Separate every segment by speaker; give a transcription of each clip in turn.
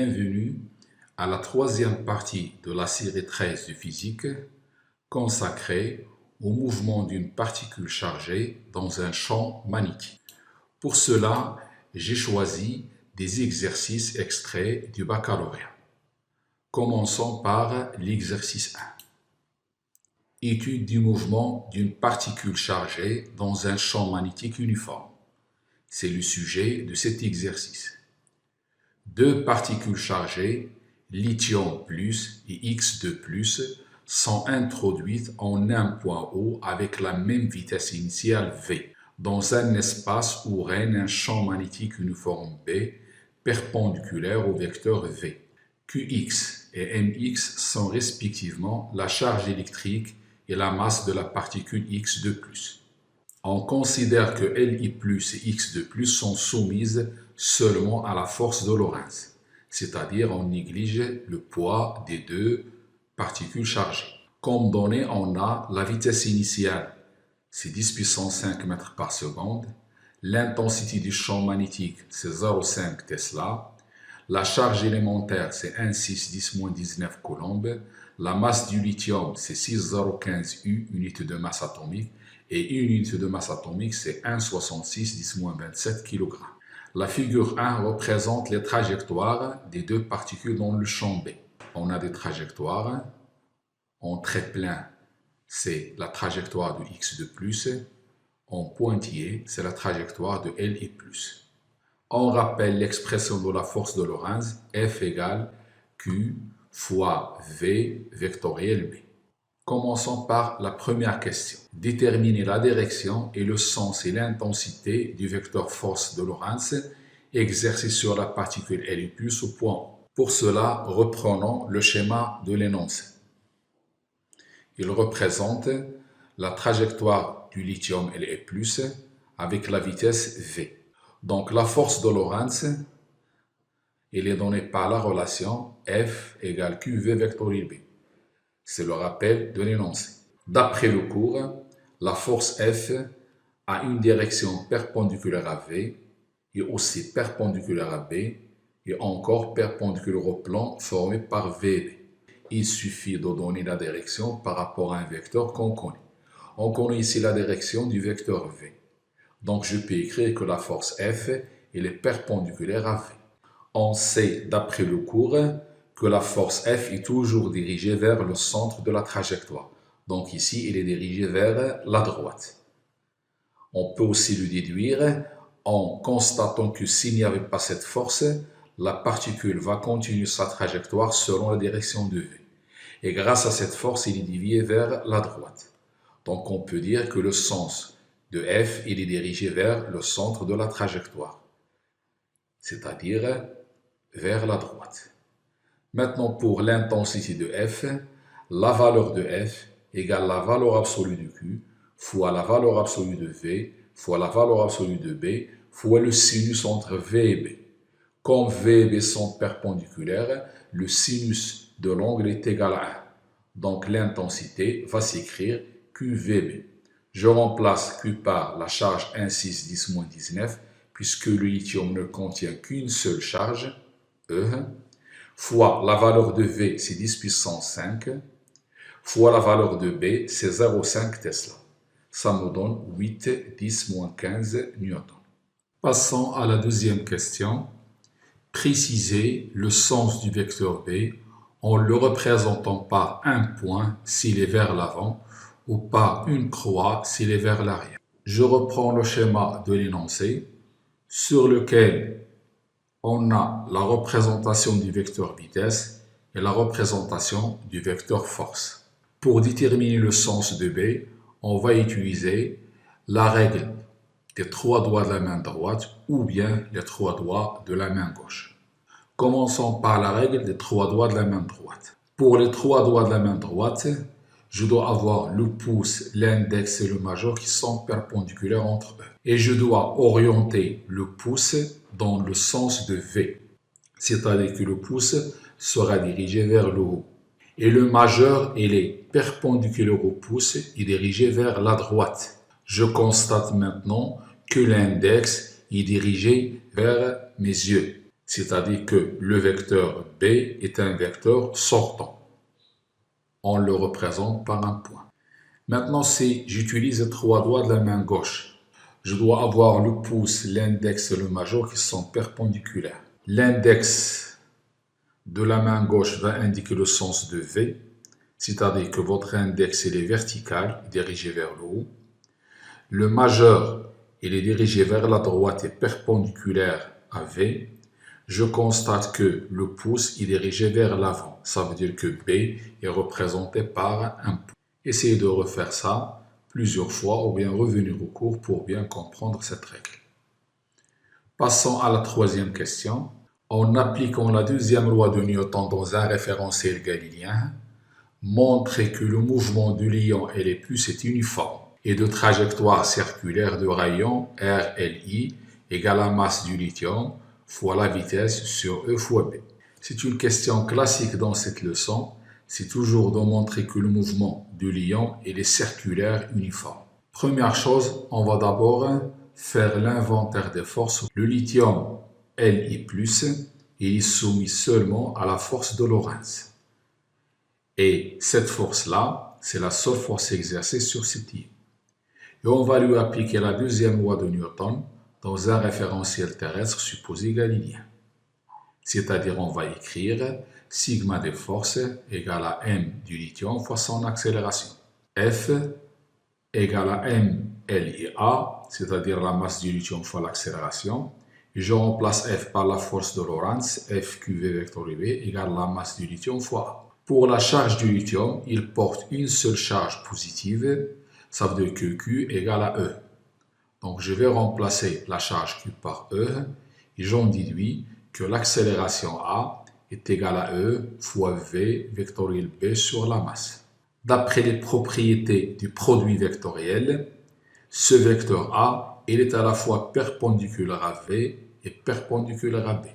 Speaker 1: Bienvenue à la troisième partie de la série 13 de physique consacrée au mouvement d'une particule chargée dans un champ magnétique. Pour cela, j'ai choisi des exercices extraits du baccalauréat. Commençons par l'exercice 1. Étude du mouvement d'une particule chargée dans un champ magnétique uniforme. C'est le sujet de cet exercice. Deux particules chargées, lithium plus et X2+, sont introduites en un point O avec la même vitesse initiale V, dans un espace où règne un champ magnétique uniforme B perpendiculaire au vecteur V. Qx et Mx sont respectivement la charge électrique et la masse de la particule X2+. On considère que Li+, et X2+, sont soumises seulement à la force de Lorentz, c'est-à-dire on néglige le poids des deux particules chargées. Comme donnée, on a la vitesse initiale, c'est 10 puissance 5 mètres par seconde, l'intensité du champ magnétique, c'est 0,5 Tesla, la charge élémentaire, c'est 1,6-10-19 coulombs, la masse du lithium, c'est 6,015 U, unité de masse atomique, et une unité de masse atomique, c'est 1,66-10-27 kg. La figure 1 représente les trajectoires des deux particules dans le champ B. On a des trajectoires. En trait plein, c'est la trajectoire de X2+. En pointillé, c'est la trajectoire de Li+. On rappelle l'expression de la force de Lorentz, F égale Q fois V vectoriel B. Commençons par la première question. Déterminer la direction et le sens et l'intensité du vecteur force de Lorentz exercé sur la particule Li+ au point O. Pour cela, reprenons le schéma de l'énoncé. Il représente la trajectoire du lithium Li+ avec la vitesse V. Donc la force de Lorentz, elle est donnée par la relation F égale QV vectoriel B. C'est le rappel de l'énoncé. D'après le cours, la force F a une direction perpendiculaire à V et aussi perpendiculaire à B et encore perpendiculaire au plan formé par VB. Il suffit de donner la direction par rapport à un vecteur qu'on connaît. On connaît ici la direction du vecteur V. Donc je peux écrire que la force F elle est perpendiculaire à V. On sait d'après le cours que la force F est toujours dirigée vers le centre de la trajectoire. Donc ici, elle est dirigée vers la droite. On peut aussi le déduire en constatant que s'il n'y avait pas cette force, la particule va continuer sa trajectoire selon la direction de V. Et grâce à cette force, il est dévié vers la droite. Donc on peut dire que le sens de F, il est dirigé vers le centre de la trajectoire, c'est-à-dire vers la droite. Maintenant, pour l'intensité de F, la valeur de F égale la valeur absolue de Q fois la valeur absolue de V fois la valeur absolue de B fois le sinus entre V et B. Comme V et B sont perpendiculaires, le sinus de l'angle est égal à 1. Donc l'intensité va s'écrire QVB. Je remplace Q par la charge 1,6-10-19 puisque le lithium ne contient qu'une seule charge, E, fois la valeur de V, c'est 10 puissance 5, fois la valeur de B, c'est 0,5 Tesla. Ça me donne 8, 10, moins 15 newtons. Passons à la deuxième question. Précisez le sens du vecteur B en le représentant par un point s'il est vers l'avant ou par une croix s'il est vers l'arrière. Je reprends le schéma de l'énoncé sur lequel on a la représentation du vecteur vitesse et la représentation du vecteur force. Pour déterminer le sens de B, on va utiliser la règle des trois doigts de la main droite ou bien les trois doigts de la main gauche. Commençons par la règle des trois doigts de la main droite. Pour les trois doigts de la main droite, je dois avoir le pouce, l'index et le majeur qui sont perpendiculaires entre eux. Et je dois orienter le pouce dans le sens de V, c'est-à-dire que le pouce sera dirigé vers le haut. Et le majeur, il est perpendiculaire au pouce et dirigé vers la droite. Je constate maintenant que l'index est dirigé vers mes yeux, c'est-à-dire que le vecteur B est un vecteur sortant. On le représente par un point. Maintenant, si j'utilise les trois doigts de la main gauche, je dois avoir le pouce, l'index et le majeur qui sont perpendiculaires. L'index de la main gauche va indiquer le sens de V, c'est-à-dire que votre index est vertical, dirigé vers le haut. Le majeur il est dirigé vers la droite et perpendiculaire à V. Je constate que le pouce est dirigé vers l'avant. Ça veut dire que B est représenté par un pouce. Essayez de refaire ça plusieurs fois ou bien revenir au cours pour bien comprendre cette règle. Passons à la troisième question. En appliquant la deuxième loi de Newton dans un référentiel galiléen, montrez que le mouvement du lion et les puces est uniforme et de trajectoire circulaire de rayon RLI égale la masse du lithium fois la vitesse sur E fois B. C'est une question classique dans cette leçon. C'est toujours de montrer que le mouvement du lion est circulaire uniforme. Première chose, on va d'abord faire l'inventaire des forces. Le lithium Li+, il est soumis seulement à la force de Lorentz. Et cette force-là, c'est la seule force exercée sur cet île. Et on va lui appliquer la deuxième loi de Newton dans un référentiel terrestre supposé galiléen. C'est-à-dire on va écrire sigma des forces égale à m du lithium fois son accélération. F égale à m LIA, c'est-à-dire la masse du lithium fois l'accélération. Et je remplace F par la force de Lorentz, FQV vecteur UV égale la masse du lithium fois A. Pour la charge du lithium, il porte une seule charge positive, ça veut dire que Q égale à E. Donc je vais remplacer la charge Q par E et j'en déduis que l'accélération A est égale à E fois V vectoriel B sur la masse. D'après les propriétés du produit vectoriel, ce vecteur A il est à la fois perpendiculaire à V et perpendiculaire à B.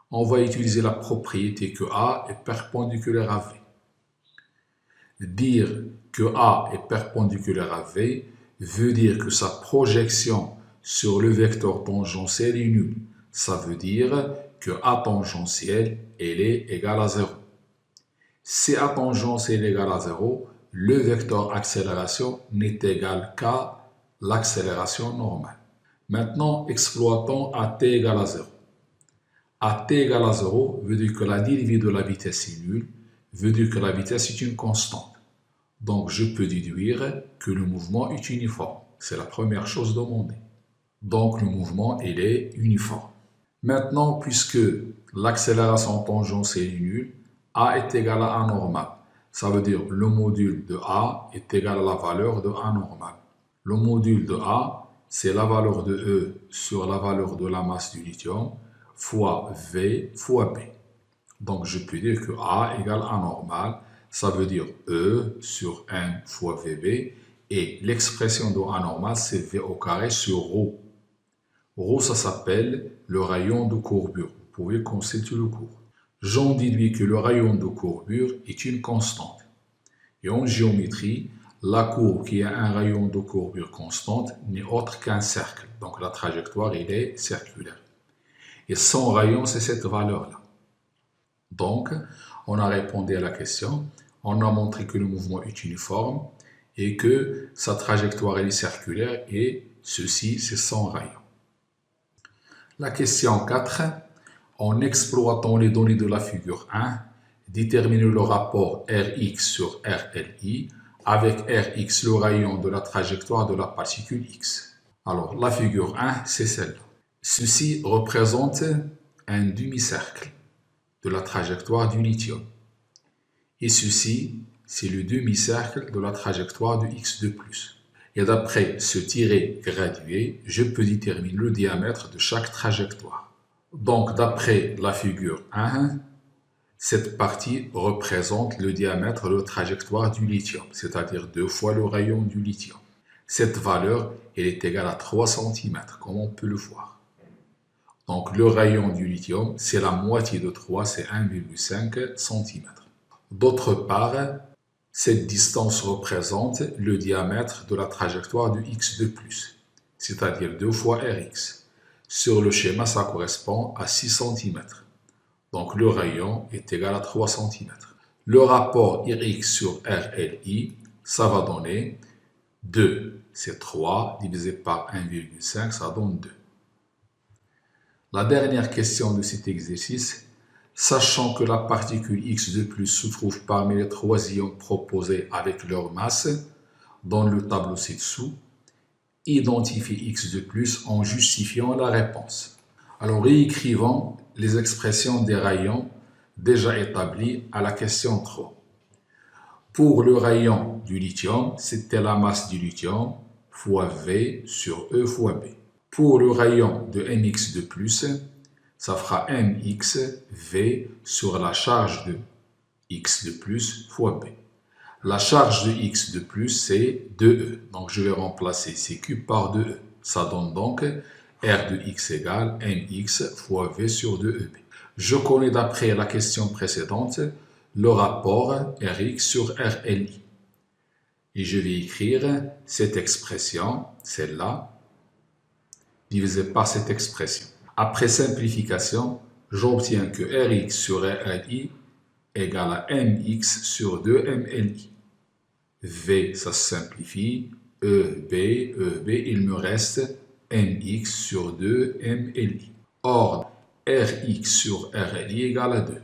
Speaker 1: On va utiliser la propriété que A est perpendiculaire à V. Dire que A est perpendiculaire à V veut dire que sa projection sur le vecteur tangentiel est nulle. Ça veut dire que A tangentiel elle est égale à 0. Si A tangentiel est égal à 0, le vecteur accélération n'est égal qu'à l'accélération normale. Maintenant, exploitons AT égale à 0. AT égale à 0 veut dire que la dérivée de la vitesse est nulle, veut dire que la vitesse est une constante. Donc, je peux déduire que le mouvement est uniforme. C'est la première chose demandée. Donc, le mouvement, il est uniforme. Maintenant, puisque l'accélération tangentielle est nulle, A est égal à A normal. Ça veut dire le module de A est égal à la valeur de A normal. Le module de A, c'est la valeur de E sur la valeur de la masse du lithium fois V fois B. Donc, je peux dire que A égale A normal. Ça veut dire E sur 1 fois VB. Et l'expression de A normal, c'est V au carré sur ρ. ρ, ça s'appelle le rayon de courbure. Vous pouvez consulter le cours. J'en déduis que le rayon de courbure est une constante. Et en géométrie, la courbe qui a un rayon de courbure constante n'est autre qu'un cercle. Donc la trajectoire, elle est circulaire. Et son rayon, c'est cette valeur-là. Donc, on a répondu à la question. On a montré que le mouvement est uniforme et que sa trajectoire est circulaire et ceci, c'est son rayon. La question 4. En exploitant les données de la figure 1, déterminer le rapport Rx sur RLI avec Rx le rayon de la trajectoire de la particule X. Alors, la figure 1, c'est celle-là. Ceci représente un demi-cercle de la trajectoire du lithium. Et ceci, c'est le demi-cercle de la trajectoire de X2+. Et d'après ce tiret gradué, je peux déterminer le diamètre de chaque trajectoire. Donc, d'après la figure 1, cette partie représente le diamètre de la trajectoire du lithium, c'est-à-dire 2 fois le rayon du lithium. Cette valeur, elle est égale à 3 cm, comme on peut le voir. Donc, le rayon du lithium, c'est la moitié de 3, c'est 1,5 cm. D'autre part, cette distance représente le diamètre de la trajectoire de X2+, c'est-à-dire 2 fois Rx. Sur le schéma, ça correspond à 6 cm. Donc le rayon est égal à 3 cm. Le rapport Rx sur RLI, ça va donner 2. C'est 3 divisé par 1,5, ça donne 2. La dernière question de cet exercice, sachant que la particule x2+ se trouve parmi les 3 ions proposés avec leur masse, dans le tableau ci-dessous, identifiez x2+ en justifiant la réponse. Alors réécrivons les expressions des rayons déjà établies à la question 3. Pour le rayon du lithium, c'était la masse du lithium fois V sur E fois B. Pour le rayon de Mx2+, ça fera Mx V sur la charge de x2+ fois B. La charge de x2+, c'est 2e. Donc je vais remplacer CQ par 2e. Ça donne donc R de x égale Mx fois V sur 2EB. Je connais d'après la question précédente le rapport Rx sur RLI. Et je vais écrire cette expression, celle-là, divisée par cette expression. Après simplification, j'obtiens que Rx sur RLI égale à Mx sur 2MLI. V, ça se simplifie. EB, il me reste Mx sur 2MLI. Or, Rx sur RLI égale à 2.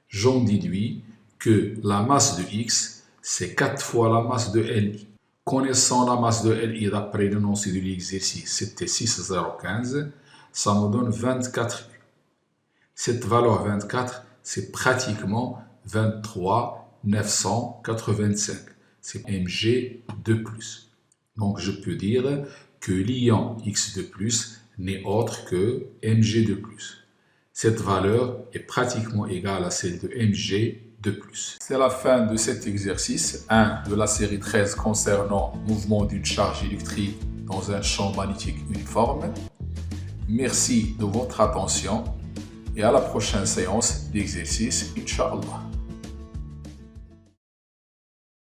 Speaker 1: J'en déduis que la masse de X, c'est 4 fois la masse de Li. Connaissant la masse de Li d'après l'énoncé de l'exercice, c'était 6,015, ça me donne 24 U. Cette valeur 24, c'est pratiquement 23,985. C'est Mg2+. Donc je peux dire que l'ion X2+ n'est autre que Mg2+. Cette valeur est pratiquement égale à celle de Mg2+. C'est la fin de cet exercice 1 de la série 13 concernant le mouvement d'une charge électrique dans un champ magnétique uniforme. Merci de votre attention et à la prochaine séance d'exercice, Inch'Allah.